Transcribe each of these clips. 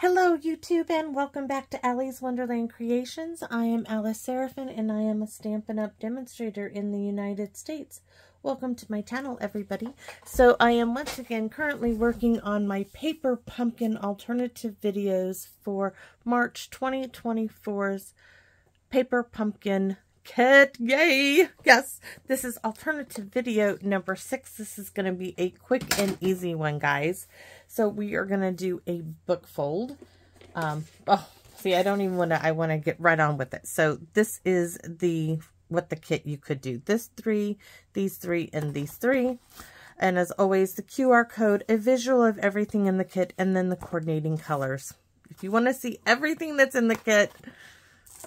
Hello YouTube and welcome back to Allie's Wonderland Creations. I am Alice Seraphin and I am a Stampin' Up! Demonstrator in the United States. Welcome to my channel, everybody. So I am once again currently working on my paper pumpkin alternative videos for March 2024's paper pumpkin kit. Yay! Yes, this is alternative video number 6. This is going to be a quick and easy one, guys. So we are going to do a book fold. See, I don't even want to, I want to get right on with it. So this is what the kit you could do. This 3, these 3, and these 3. And as always, the QR code, a visual of everything in the kit, and then the coordinating colors. If you want to see everything that's in the kit,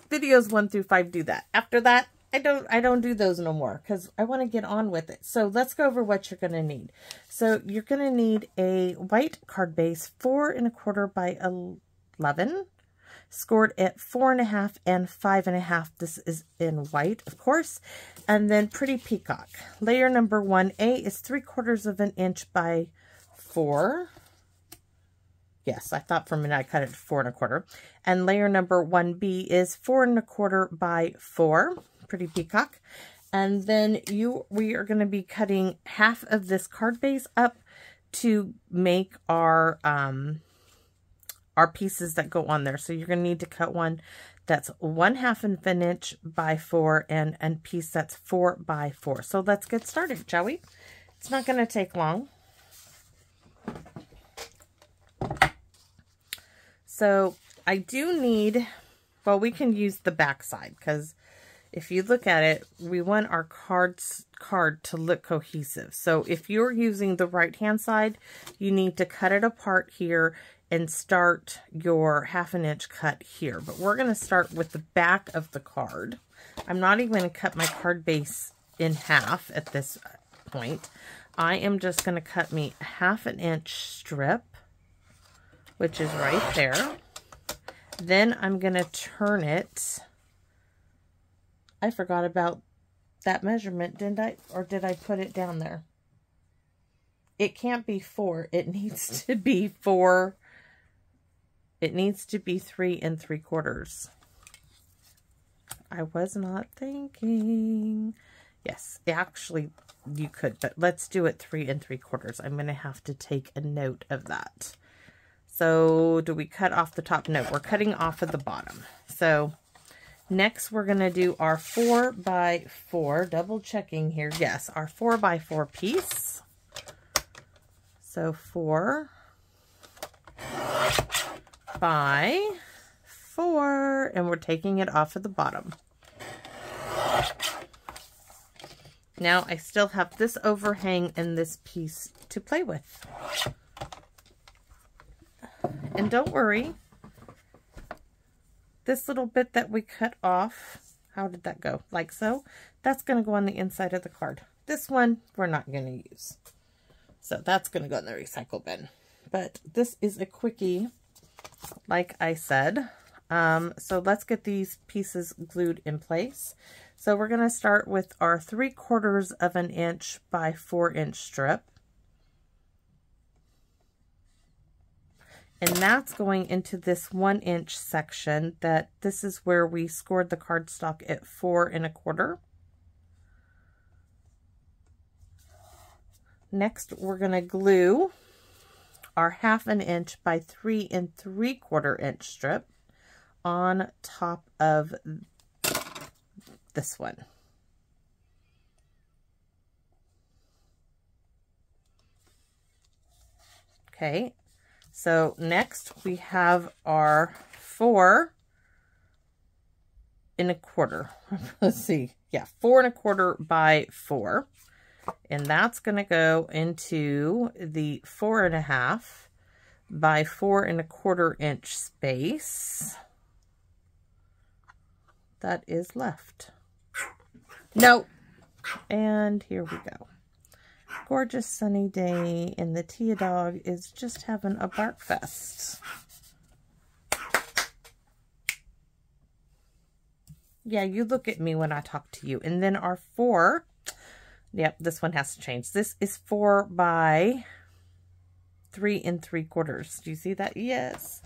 videos 1 through 5 do that. After that, I don't do those no more because I want to get on with it. So let's go over what you're going to need. So you're going to need a white card base, 4 1/4 by 11, scored at 4 1/2 and 5 1/2. This is in white, of course. And then Pretty Peacock. Layer number 1A is 3/4 of an inch by 4. Yes, I thought for a minute I cut it to 4 1/4. And layer number 1B is 4 1/4 by 4. Pretty Peacock. And then we are going to be cutting half of this card base up to make our pieces that go on there. So you're going to need to cut one that's 1/2 of an inch by 4 and a piece that's 4 by 4. So let's get started, shall we? It's not going to take long. So I do need, well, we can use the back side because if you look at it, we want our card to look cohesive. So if you're using the right-hand side, you need to cut it apart here and start your 1/2 inch cut here. But we're going to start with the back of the card. I'm not even going to cut my card base in half at this point. I am just going to cut me a 1/2 inch strip, which is right there. Then I'm going to turn it. I forgot about that measurement, didn't I? Or did I put it down there? It can't be 4. It needs to be 4. It needs to be 3 3/4. I was not thinking. Yes, actually you could, but let's do it 3 3/4. I'm going to have to take a note of that. So do we cut off the top? No, we're cutting off of the bottom. So next we're going to do our 4 by 4, double checking here. Yes, our 4 by 4 piece. So 4 by 4, and we're taking it off of the bottom. Now I still have this overhang and this piece to play with. And don't worry, this little bit that we cut off, how did that go? Like so. That's going to go on the inside of the card. This one we're not going to use. So that's going to go in the recycle bin. But this is a quickie, like I said. So let's get these pieces glued in place. So we're going to start with our 3/4 of an inch by 4 inch strip. And that's going into this 1 inch section that this is where we scored the cardstock at 4 1/4. Next, we're going to glue our 1/2 inch by 3 3/4 inch strip on top of this one. Okay. So next we have our 4 1/4. Let's see. Yeah, 4 1/4 by 4. And that's going to go into the 4 1/2 by 4 1/4 inch space that is left. No. And here we go. Gorgeous sunny day, and the Tia dog is just having a bark fest. Yeah, you look at me when I talk to you. And then our 4, yep, this one has to change. This is 4 by 3 3/4. Do you see that? Yes.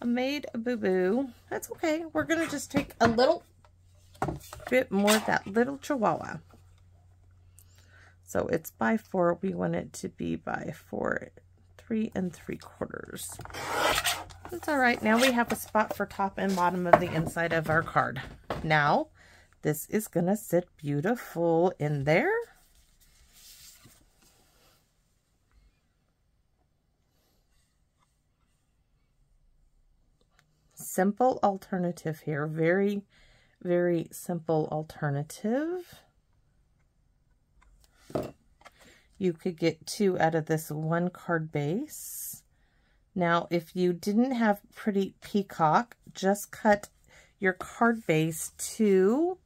I made a boo-boo. That's okay. We're going to just take a little bit more of that little chihuahua. So it's by 4. We want it to be by 4, 3 3/4. That's all right. Now we have a spot for top and bottom of the inside of our card. Now, this is going to sit beautiful in there. Simple alternative here. Very, very simple alternative. You could get 2 out of this 1 card base. Now, if you didn't have Pretty Peacock, just cut your card base to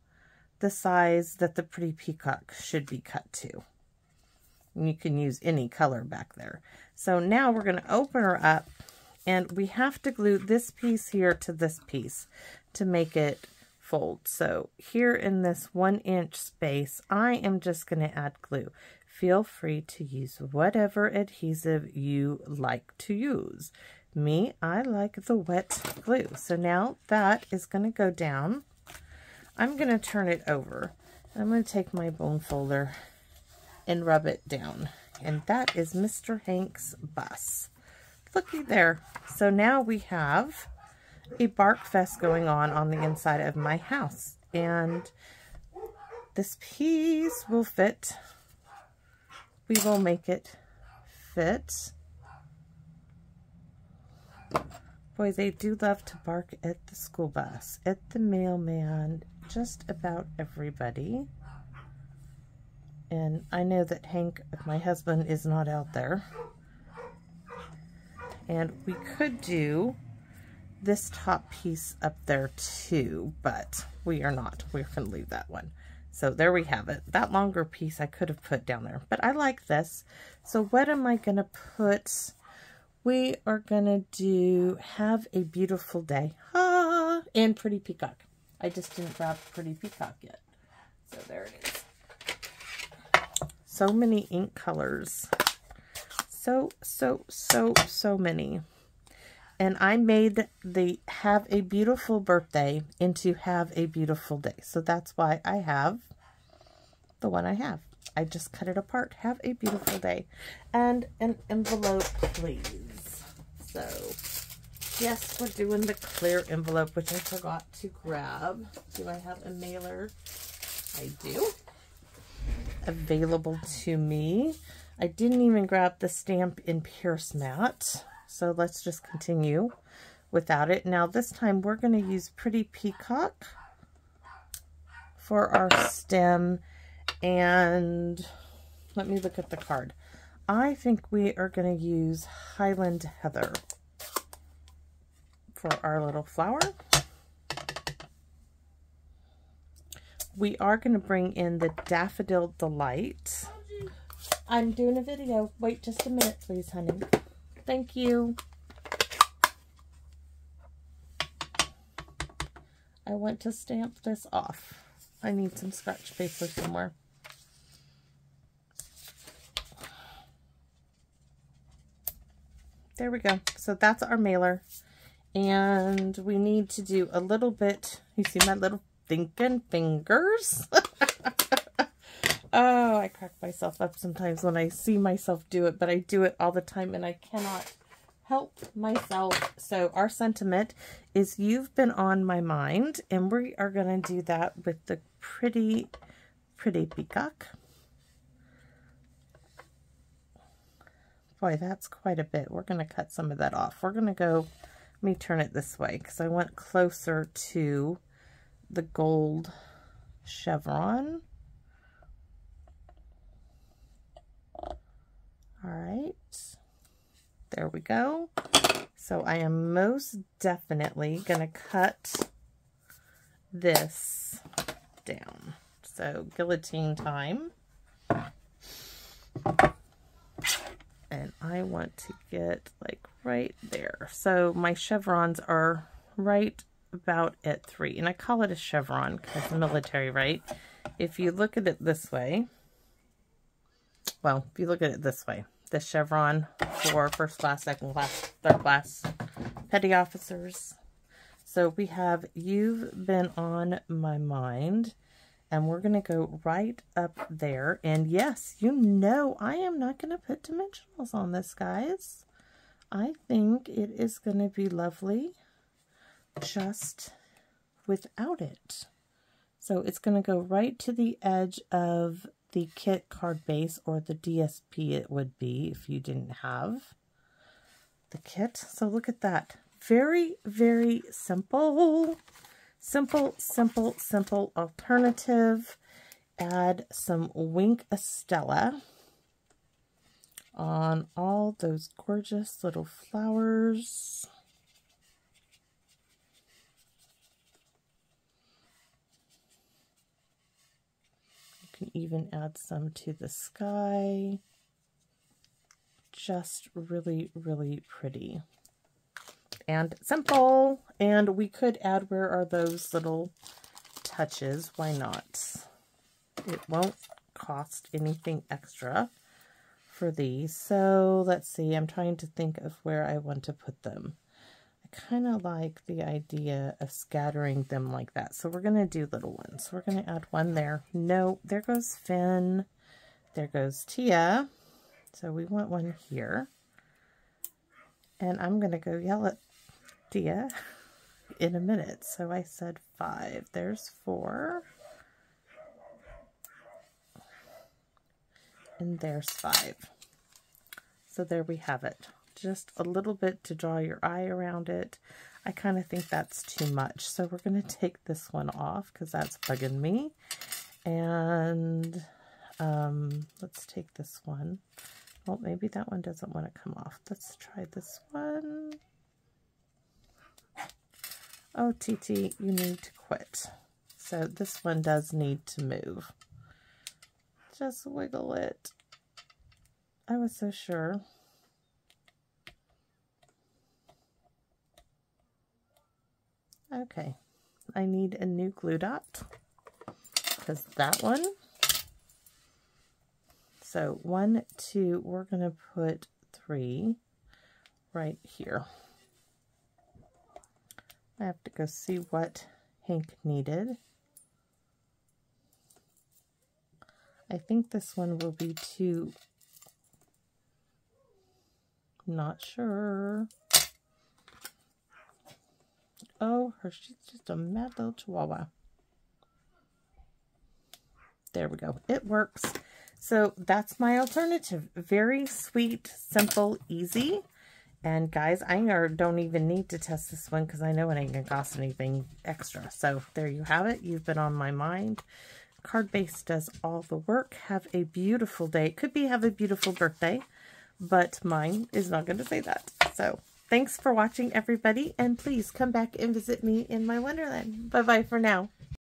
the size that the Pretty Peacock should be cut to. And you can use any color back there. So now we're going to open her up, and we have to glue this piece here to this piece to make it fold. So here in this 1-inch space, I am just going to add glue. Feel free to use whatever adhesive you like to use. Me, I like the wet glue. So now that is going to go down. I'm going to turn it over. I'm going to take my bone folder and rub it down. And that is Mr. Hank's bus. Looky there. So now we have a bark fest going on the inside of my house. And this piece will fit. We will make it fit. Boy, they do love to bark at the school bus, at the mailman, just about everybody. And I know that Hank, my husband, is not out there. And we could do this top piece up there too, but we are not. We're going to leave that one. So there we have it. That longer piece I could have put down there, but I like this. So what am I going to put? We are going to do Have a Beautiful Day. Ah, and Pretty Peacock. I just didn't grab Pretty Peacock yet. So there it is. So many ink colors. So many. And I made the Have a Beautiful Birthday into Have a Beautiful Day. So that's why I have the one I have. I just cut it apart. Have a beautiful day. And an envelope, please. So, yes, we're doing the clear envelope, which I forgot to grab. Do I have a mailer? I do. Available to me. I didn't even grab the Stampin' Pierce mat. So let's just continue without it. Now this time we're going to use Pretty Peacock for our stem. And let me look at the card. I think we are going to use Highland Heather for our little flower. We are going to bring in the Daffodil Delight. I'm doing a video. Wait just a minute, please, honey. Thank you. I want to stamp this off. I need some scratch paper somewhere. There we go. So that's our mailer. And we need to do a little bit. You see my little thinking fingers? Oh, I crack myself up sometimes when I see myself do it, but I do it all the time and I cannot help myself. So our sentiment is you've been on my mind, and we are going to do that with the Pretty Peacock. Boy, that's quite a bit. We're going to cut some of that off. We're going to go, let me turn it this way because I want closer to the gold chevron. All right, there we go. So I am most definitely going to cut this down. So guillotine time. And I want to get like right there. So my chevrons are right about at 3. And I call it a chevron because military, right? If you look at it this way, well, if you look at it this way, the chevron for first class, second class, third class, petty officers. So we have You've Been on My Mind, and we're going to go right up there. And yes, you know I am not going to put dimensionals on this, guys. I think it is going to be lovely just without it. So it's going to go right to the edge of the kit card base, or the DSP it would be if you didn't have the kit. So look at that. Very, very simple. Simple, simple, simple alternative. Add some Wink Estella on all those gorgeous little flowers. You can even add some to the sky. Just really, really pretty. And simple. And we could add, where are those little touches? Why not? It won't cost anything extra for these. So let's see. I'm trying to think of where I want to put them. I kind of like the idea of scattering them like that. So we're going to do little ones. We're going to add one there. No, there goes Finn. There goes Tia. So we want one here. And I'm going to go yell at Tia in a minute. So I said 5. There's 4. And there's 5. So there we have it. Just a little bit to draw your eye around it. I kind of think that's too much. So we're going to take this one off because that's bugging me. And let's take this one. Well, maybe that one doesn't want to come off. Let's try this one. Oh, TT, you need to quit. So this one does need to move. Just wiggle it. I was so sure. Okay. I need a new glue dot. Because that one. So 1, 2, we're going to put 3 right here. I have to go see what Hank needed. I think this one will be 2. Not sure. Oh, she's just a mad little chihuahua. There we go. It works. So that's my alternative. Very sweet, simple, easy. And guys, I don't even need to test this one because I know it ain't going to cost anything extra. So there you have it. You've Been on My Mind. Card base does all the work. Have a beautiful day. It could be have a beautiful birthday, but mine is not going to say that. So thanks for watching, everybody. And please come back and visit me in my Wonderland. Bye-bye for now.